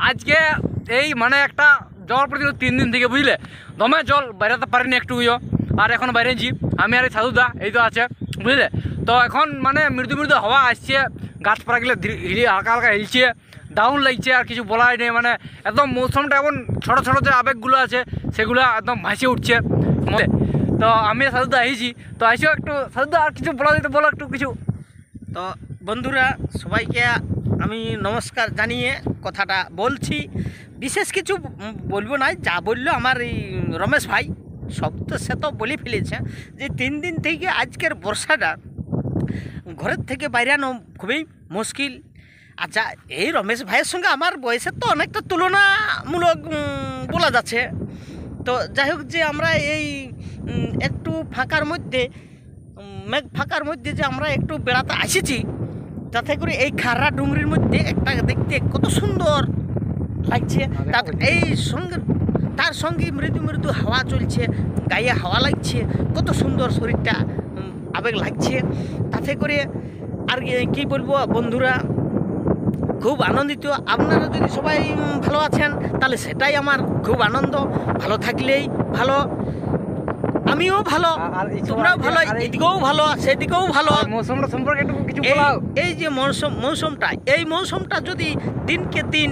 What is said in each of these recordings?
আজকে এই মানে একটা জল পড়েছিল 3 দিন থেকে, বুঝলে, দমে জল বাইরেতে পারিনি একটুও। আর এখন বাইরেছি আমি আর এই সাধুদা, এই তো আছে, বুঝলে। তো এখন মানে মৃদু মৃদু হাওয়া আসছে, গাছপালাগুলো হিলি হালকা হালকা হিলছে, দারুণ লাগছে, আর কিছু বলাই নেই। মানে একদম মৌসুমটা এমন ছোটো ছোটো যে আবেগগুলো আছে সেগুলো একদম ভাসিয়ে উঠছে। তো আমি সাধুদা আইছি, তো আইসিও একটু সাধুদা আর কিছু বলা যেতে, বলো একটু কিছু। তো বন্ধুরা সবাইকে আমি নমস্কার জানিয়ে কথাটা বলছি। বিশেষ কিছু বলবো না, যা বললো আমার এই রমেশ ভাই সব তো সে তো বলে ফেলেছে যে 3 দিন থেকে আজকের বর্ষাটা ঘরের থেকে বাইরানো খুবই মুশকিল। আচ্ছা, এই রমেশ ভাইয়ের সঙ্গে আমার বয়সের তো অনেকটা তুলনামূলক বলা যাচ্ছে। তো যাই হোক, যে আমরা এই একটু ফাঁকার মধ্যে মেঘ ফাঁকার মধ্যে যে আমরা একটু বেড়াতে আসেছি, যাতে করে এই খাড়া ডুংরির মধ্যে একটা দেখতে কত সুন্দর লাগছে। এই সঙ্গে তার সঙ্গে মৃদু মৃদু হাওয়া চলছে, গায়ে হাওয়া লাগছে, কত সুন্দর শরীরটা আবেগ লাগছে। তাতে করে আর কি বলবো বন্ধুরা, খুব আনন্দিত। আপনারা যদি সবাই ভালো আছেন তাহলে সেটাই আমার খুব আনন্দ। ভালো থাকলেই ভালো, আমিও ভালো, তোমরাও ভালো, এদিকেও ভালো সেদিকেও ভালো। মৌসুমটা সম্পর্কে একটু কিছু বলো। এই যে মৌসুমটা যদি দিনকে দিন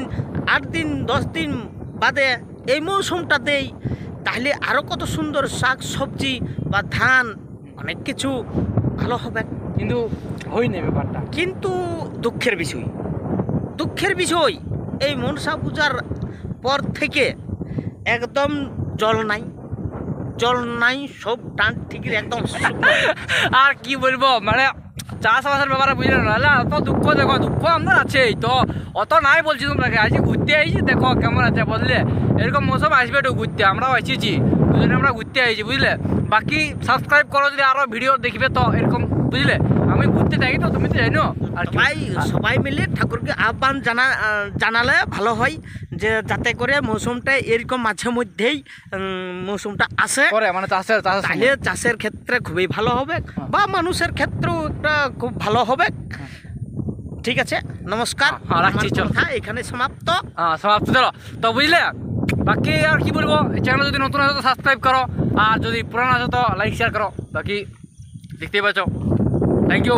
8 দিন 10 দিন বাদে এই মৌসুমটা দেই, তাহলে আরও কত সুন্দর শাক সবজি বা ধান অনেক কিছু ভালো হবে। কিন্তু হয়নি ব্যাপারটা, কিন্তু দুঃখের বিষয় এই মনসা পূজার পর থেকে একদম জল নাই, সব টান ঠিক একদম। আর কি বলবো, মানে চাষবাসের ব্যাপারে বুঝলে না, অত দুঃখ দেখো, দুঃখ আমাদের আছেই তো, অত নাই বলছি তোমরাকে। আজকে ঘুরতে আইছি, দেখো কেমন আছে, বুঝলে। এরকম মৌসুম আসবে একটু ঘুরতে, আমরাও এসেছি, দুজনে আমরা ঘুরতে আইছি, বুঝলে। বাকি সাবস্ক্রাইব করো যদি আরও ভিডিও দেখবে, তো এরকম, বুঝলে। আমি ঘুরতে যাই তো, তুমি তো জানো। আর সবাই মিলে ঠাকুরকে আহ্বান জানালে ভালো হয়, যে যাতে করে মৌসুমটা এরকম মাঝে মধ্যেই মৌসুমটা আসে, মানে তাহলে চাষের ক্ষেত্রে খুবই ভালো হবে, বা মানুষের ক্ষেত্রেও একটা খুব ভালো হবে। ঠিক আছে, নমস্কার, রাখছি, চল এখানে সমাপ্ত। চলো তো, বুঝলে। বাকি আর কি বলবো, চ্যানেল যদি নতুন আছে তো সাবস্ক্রাইব করো, আর যদি পুরানো আছে তো লাইক শেয়ার করো। বাকি দেখতেই পাচ্ছ, থ্যাংক ইউ।